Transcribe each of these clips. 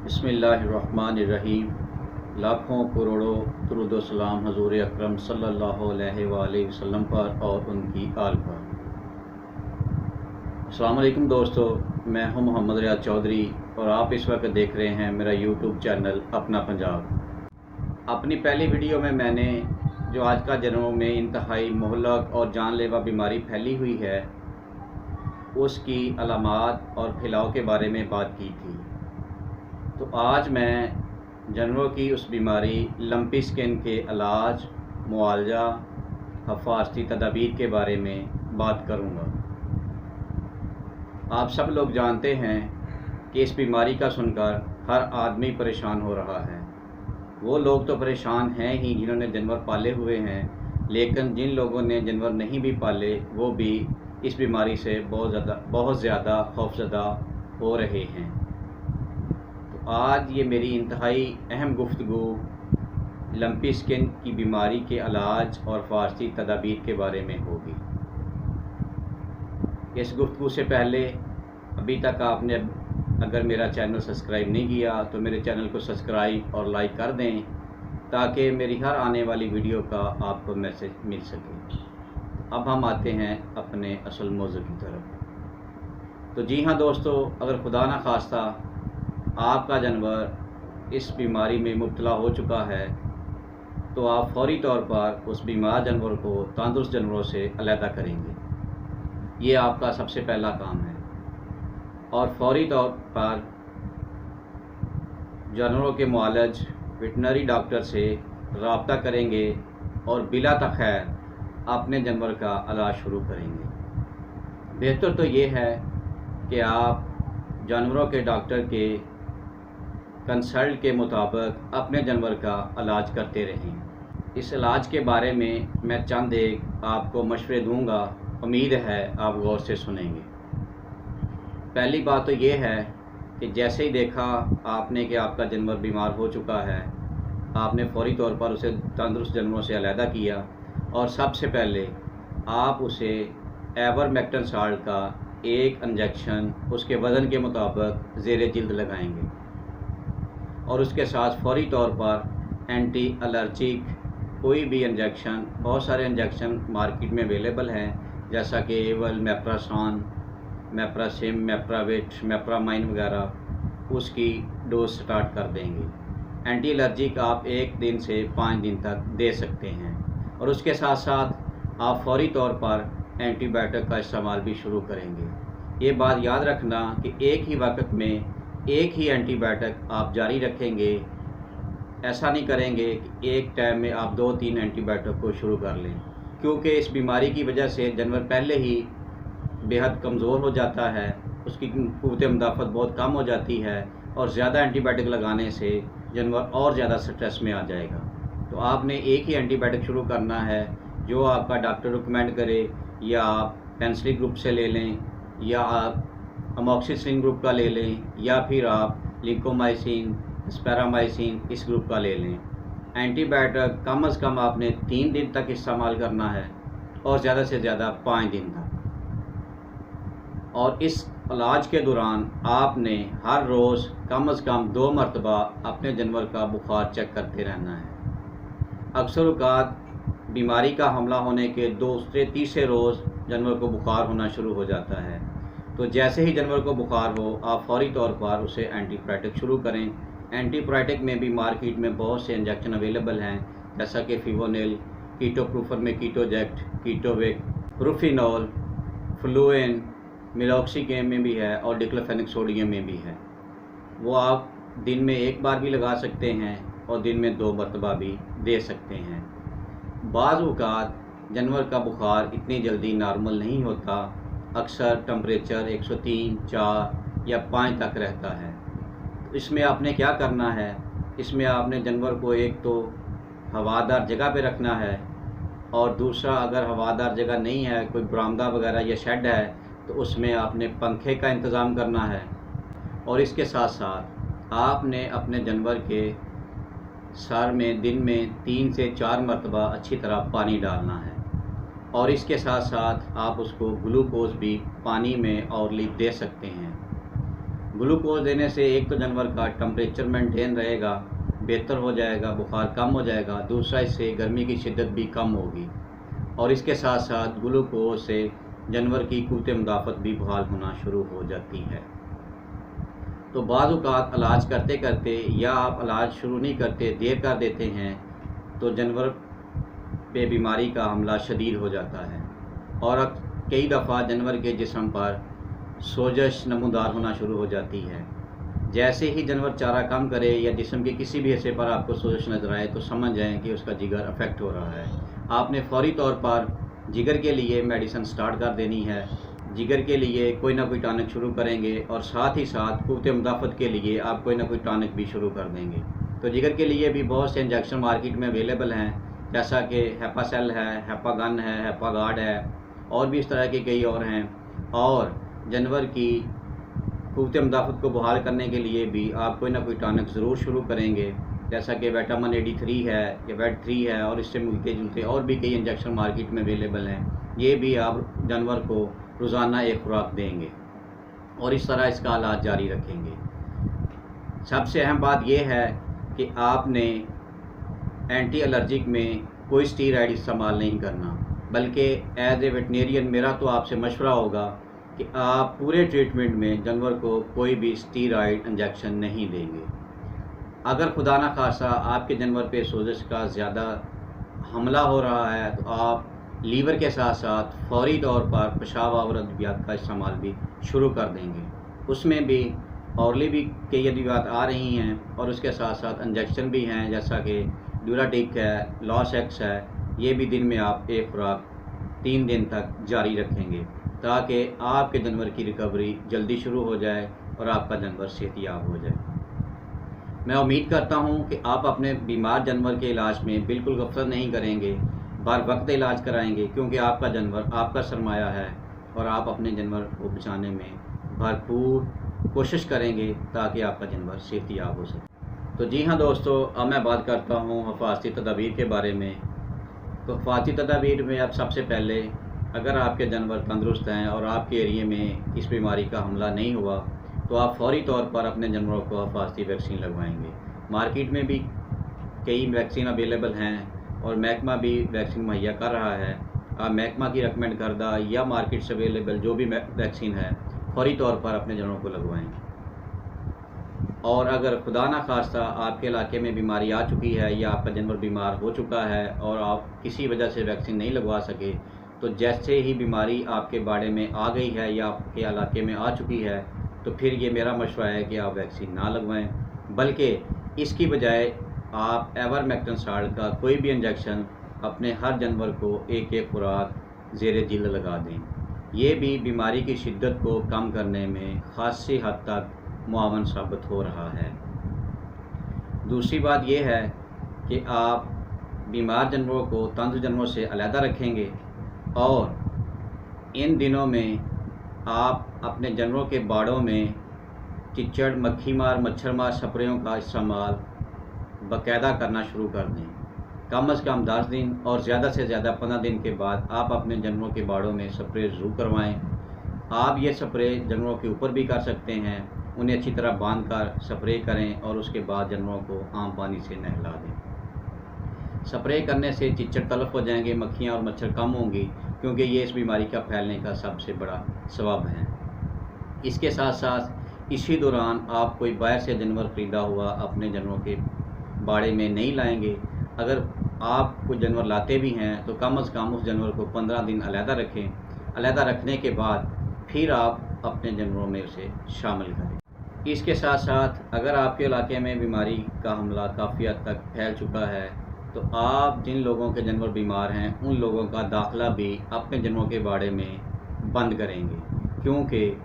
बिस्मिल्लाहिर्रहमानिर्रहीम। लाखों करोड़ों दुरूद व सलाम हज़ूर अकरम सल्लल्लाहु अलैहि वसल्लम पर और उनकी आल पर। अस्सलाम वालेकुम दोस्तों, मैं हूं मोहम्मद रियाद चौधरी और आप इस वक्त देख रहे हैं मेरा यूट्यूब चैनल अपना पंजाब। अपनी पहली वीडियो में मैंने जो आज का जनों में इंतहाई मुहल्लक और जानलेवा बीमारी फैली हुई है उसकी अलामात और फैलाव के बारे में बात की थी। तो आज मैं जानवरों की उस बीमारी लंपी स्किन के इलाज, मुआवजा, हिफाजती तदाबीर के बारे में बात करूंगा। आप सब लोग जानते हैं कि इस बीमारी का सुनकर हर आदमी परेशान हो रहा है। वो लोग तो परेशान हैं ही जिन्होंने जानवर पाले हुए हैं, लेकिन जिन लोगों ने जानवर नहीं भी पाले वो भी इस बीमारी से बहुत ज़्यादा खौफज़दा हो रहे हैं। आज ये मेरी इंतहाई अहम गुफ्तगू लंपी स्किन की बीमारी के इलाज और हिफाजती तदाबीर के बारे में होगी। इस गुफ्तगू से पहले अभी तक आपने अगर मेरा चैनल सब्सक्राइब नहीं किया तो मेरे चैनल को सब्सक्राइब और लाइक कर दें ताकि मेरी हर आने वाली वीडियो का आपको मैसेज मिल सके। अब हम आते हैं अपने असल मौजू की तरफ। तो जी हाँ दोस्तों, अगर खुदा न खास्ता आपका जानवर इस बीमारी में मुब्तला हो चुका है तो आप फौरी तौर पर उस बीमार जानवर को तंदुरुस्त जानवरों से अलहदा करेंगे। ये आपका सबसे पहला काम है। और फौरी तौर पर जानवरों के मुआलज वेटनरी डॉक्टर से रब्ता करेंगे और बिला तख़ैर अपने जानवर का इलाज शुरू करेंगे। बेहतर तो ये है कि आप जानवरों के डॉक्टर के कंसल्ट के मुताबिक अपने जानवर का इलाज करते रहें। इस इलाज के बारे में मैं चंद एक आपको मशवरे दूंगा, उम्मीद है आप गौर से सुनेंगे। पहली बात तो ये है कि जैसे ही देखा आपने कि आपका जानवर बीमार हो चुका है, आपने फौरी तौर पर उसे तंदुरुस्त जानवरों से अलहदा किया और सबसे पहले आप उसे एवरमेक्टिन साल्ट का एक इंजेक्शन उसके वज़न के मुताबिक ज़ेरे जिल्द लगाएंगे और उसके साथ फौरी तौर पर एंटी एलर्जिक कोई भी इंजेक्शन, बहुत सारे इंजेक्शन मार्केट में अवेलेबल हैं जैसा कि एवल, मेप्रासॉन, मेप्रासिम, मेप्राविट, मेप्रामाइन वगैरह, उसकी डोज स्टार्ट कर देंगे। एंटी एलर्जिक आप 1 दिन से 5 दिन तक दे सकते हैं और उसके साथ साथ आप फौरी तौर पर एंटीबायोटिक का इस्तेमाल भी शुरू करेंगे। ये बात याद रखना कि एक ही वक्त में एक ही एंटीबायोटिक आप जारी रखेंगे। ऐसा नहीं करेंगे कि एक टाइम में आप 2-3 एंटीबायोटिक को शुरू कर लें, क्योंकि इस बीमारी की वजह से जानवर पहले ही बेहद कमज़ोर हो जाता है, उसकी क़ुव्वत मुदाफ़त बहुत कम हो जाती है और ज़्यादा एंटीबायोटिक लगाने से जानवर और ज़्यादा स्ट्रेस में आ जाएगा। तो आपने एक ही एंटीबायोटिक शुरू करना है जो आपका डॉक्टर रिकमेंड करे, या आप पेनिसिलिन ग्रुप से ले लें, या आप अमोक्सिसिलिन ग्रुप का ले लें, या फिर आप लिंकोमाइसिन, स्पैरामाइसिन इस ग्रुप का ले लें। एंटीबायोटिक कम से कम आपने 3 दिन तक इस्तेमाल करना है और ज़्यादा से ज़्यादा 5 दिन तक। और इस इलाज के दौरान आपने हर रोज़ कम से कम 2 मरतबा अपने जानवर का बुखार चेक करते रहना है। अक्सर औक़ात बीमारी का हमला होने के दूसरे-तीसरे रोज़ जानवर को बुखार होना शुरू हो जाता है। तो जैसे ही जानवर को बुखार हो आप फौरी तौर पर उसे एंटीबायोटिक शुरू करें। एंटीबायोटिक में भी मार्केट में बहुत से इंजेक्शन अवेलेबल हैं जैसा कि फिवोनिल, कीटोप्रूफर में कीटोजेक्ट, कीटोविक, रुफिनॉल, फ्लूएन, मिलॉक्सीगेम में भी है और डिक्लोफेनिक सोडियम में भी है। वो आप दिन में 1 बार भी लगा सकते हैं और दिन में 2 मरतबा भी दे सकते हैं। बाज़ औक़ात जानवर का बुखार इतनी जल्दी नॉर्मल नहीं होता, अक्सर टेम्परेचर 103, 4 या 5 तक रहता है। तो इसमें आपने क्या करना है, इसमें आपने जानवर को एक तो हवादार जगह पे रखना है और दूसरा अगर हवादार जगह नहीं है, कोई बरामदा वगैरह या शेड है, तो उसमें आपने पंखे का इंतज़ाम करना है। और इसके साथ साथ आपने अपने जानवर के सर में दिन में 3 से 4 मरतबा अच्छी तरह पानी डालना है और इसके साथ साथ आप उसको ग्लूकोज भी पानी में और दे सकते हैं। ग्लूकोज देने से एक तो जानवर का टेम्परेचर मेंटेन रहेगा, बेहतर हो जाएगा, बुखार कम हो जाएगा। दूसरा, इससे गर्मी की शिद्दत भी कम होगी और इसके साथ साथ ग्लूकोज से जानवर की क़ुव्वत मुदाफ़त भी बहाल होना शुरू हो जाती है। तो बाज़ औक़ात इलाज करते करते या आप इलाज शुरू नहीं करते, देर कर देते हैं, तो जानवर पे बीमारी का हमला शदीद हो जाता है और अब कई दफ़ा जानवर के जिस्म पर सोजश नमूदार होना शुरू हो जाती है। जैसे ही जानवर चारा कम करे या जिस्म के किसी भी हिस्से पर आपको सोजश नज़र आए तो समझ जाएं कि उसका जिगर अफेक्ट हो रहा है। आपने फौरी तौर पर जिगर के लिए मेडिसिन स्टार्ट कर देनी है। जिगर के लिए कोई ना कोई टॉनिक शुरू करेंगे और साथ ही साथ क़ुव्वत मुदाफ़त के लिए आप कोई ना कोई टॉनिक भी शुरू कर देंगे। तो जिगर के लिए भी बहुत से इंजेक्शन मार्केट में अवेलेबल हैं, जैसा कि हेपासेल है, हेपागन है, हेपागार्ड है और भी इस तरह के कई और हैं। और जानवर की क़ुव्वत मुदाफ़त को बहाल करने के लिए भी आप कोई ना कोई टॉनिक ज़रूर शुरू करेंगे, जैसा कि विटामिन AD3 है या वेट3 है और इससे मिलते जुलते और भी कई इंजेक्शन मार्केट में अवेलेबल हैं। ये भी आप जानवर को रोज़ाना एक खुराक देंगे और इस तरह इसका इलाज जारी रखेंगे। सबसे अहम बात यह है कि आपने एंटी एलर्जिक में कोई स्टीरॉयड इस्तेमाल नहीं करना, बल्कि एज ए वेटनेरियन मेरा तो आपसे मशवरा होगा कि आप पूरे ट्रीटमेंट में जानवर को कोई भी स्टीरॉयड इंजेक्शन नहीं देंगे। अगर खुदा न खासा आपके जानवर पे सोजश का ज़्यादा हमला हो रहा है तो आप लीवर के साथ साथ फौरी तौर पर पेशाब आवर अद्वियात का इस्तेमाल भी शुरू कर देंगे। उसमें भी औरली भी कई अद्वियात आ रही हैं और उसके साथ साथ इंजेक्शन भी हैं, जैसा कि ड्यूराटिक है, लॉस-एक्स है। ये भी दिन में आप एक खुराक 3 दिन तक जारी रखेंगे ताकि आपके जानवर की रिकवरी जल्दी शुरू हो जाए और आपका जानवर सेहतयाब हो जाए। मैं उम्मीद करता हूं कि आप अपने बीमार जानवर के इलाज में बिल्कुल गफलत नहीं करेंगे, बर वक्त इलाज कराएंगे, क्योंकि आपका जानवर आपका सरमाया है और आप अपने जानवर को बचाने में भरपूर कोशिश करेंगे ताकि आपका जानवर सेहतयाब हो सके। तो जी हाँ दोस्तों, अब मैं बात करता हूँ हिफाजती तदाबीर के बारे में। तो हिफाजती तदाबीर में अब सबसे पहले, अगर आपके जानवर तंदुरुस्त हैं और आपके एरिए में इस बीमारी का हमला नहीं हुआ तो आप फौरी तौर पर अपने जानवरों को हिफाजती वैक्सीन लगवाएंगे। मार्केट में भी कई वैक्सीन अवेलेबल हैं और महकमा भी वैक्सीन मुहैया कर रहा है। आप महकमा की रिकमेंड करदा या मार्केट से अवेलेबल जो भी वैक्सीन है फौरी तौर पर अपने जानवरों को लगवाएं। और अगर खुदा ना खास्ता आपके इलाके में बीमारी आ चुकी है या आपका जानवर बीमार हो चुका है और आप किसी वजह से वैक्सीन नहीं लगवा सके, तो जैसे ही बीमारी आपके बाड़े में आ गई है या आपके इलाके में आ चुकी है, तो फिर ये मेरा मशवरा है कि आप वैक्सीन ना लगवाएं, बल्कि इसकी बजाय आप एवरमेक्टिन साल्ट का कोई भी इंजेक्शन अपने हर जानवर को एक एक खुराक ज़ेरे जिल्द लगा दें। ये भी बीमारी की शिद्दत को कम करने में खासी हद तक मुआवन साबित हो रहा है। दूसरी बात यह है कि आप बीमार जानवरों को तंदुरुस्त जानवरों से अलहदा रखेंगे और इन दिनों में आप अपने जानवरों के बाड़ों में चिचड़, मक्खी मार, मच्छर मार स्प्रेयों का इस्तेमाल बाकायदा करना शुरू कर दें। कम से कम 10 दिन और ज़्यादा से ज़्यादा 15 दिन के बाद आप अपने जानवरों के बाड़ों में स्प्रे ज़रूर करवाएं। आप ये स्प्रे जानवरों के ऊपर भी कर सकते हैं, उन्हें अच्छी तरह बांध कर स्प्रे करें और उसके बाद जानवरों को आम पानी से नहला दें। स्प्रे करने से चिचड़ तलफ हो जाएंगे, मक्खियाँ और मच्छर कम होंगी, क्योंकि ये इस बीमारी का फैलने का सबसे बड़ा सबब है। इसके साथ साथ इसी दौरान आप कोई बाहर से जानवर ख़रीदा हुआ अपने जानवरों के बाड़े में नहीं लाएंगे। अगर आप कोई जानवर लाते भी हैं तो कम से कम उस जानवर को 15 दिन अलहदा रखें। अलहदा रखने के बाद फिर आप अपने जानवरों में उसे शामिल करें। इसके साथ साथ अगर आपके इलाके में बीमारी का हमला काफ़ी हद तक फैल चुका है तो आप जिन लोगों के जानवर बीमार हैं उन लोगों का दाखिला भी अपने जानवरों के बाड़े में बंद करेंगे, क्योंकि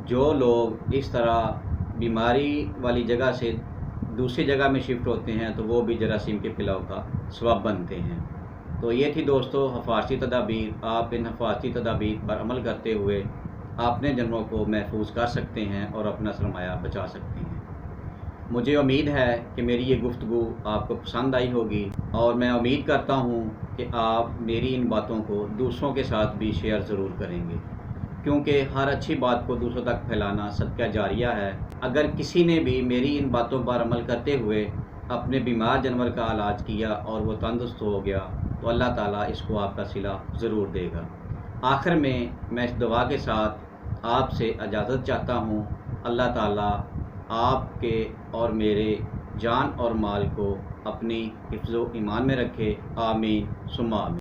जो लोग इस तरह बीमारी वाली जगह से दूसरी जगह में शिफ्ट होते हैं तो वो भी जरासीम के फैलाव का सबब बनते हैं। तो ये थी दोस्तों हिफाजती तदाबीर। आप इन हिफाजती तदाबीर पर अमल करते हुए अपने जानवरों को महफूज कर सकते हैं और अपना सरमाया बचा सकते हैं। मुझे उम्मीद है कि मेरी ये गुफ्तगू आपको पसंद आई होगी और मैं उम्मीद करता हूँ कि आप मेरी इन बातों को दूसरों के साथ भी शेयर ज़रूर करेंगे। क्योंकि हर अच्छी बात को दूसरों तक फैलाना सदका जारिया है। अगर किसी ने भी मेरी इन बातों पर अमल करते हुए अपने बीमार जानवर का इलाज किया और वो तंदुरुस्त हो गया तो अल्लाह ताला इसको आपका सिला ज़रूर देगा। आखिर में मैं इस दुआ के साथ आपसे इजाज़त चाहता हूँ। अल्लाह ताला आपके और मेरे जान और माल को अपनी हिफ्ज़ व ईमान में रखे। आमीन सुम्मा आमीन।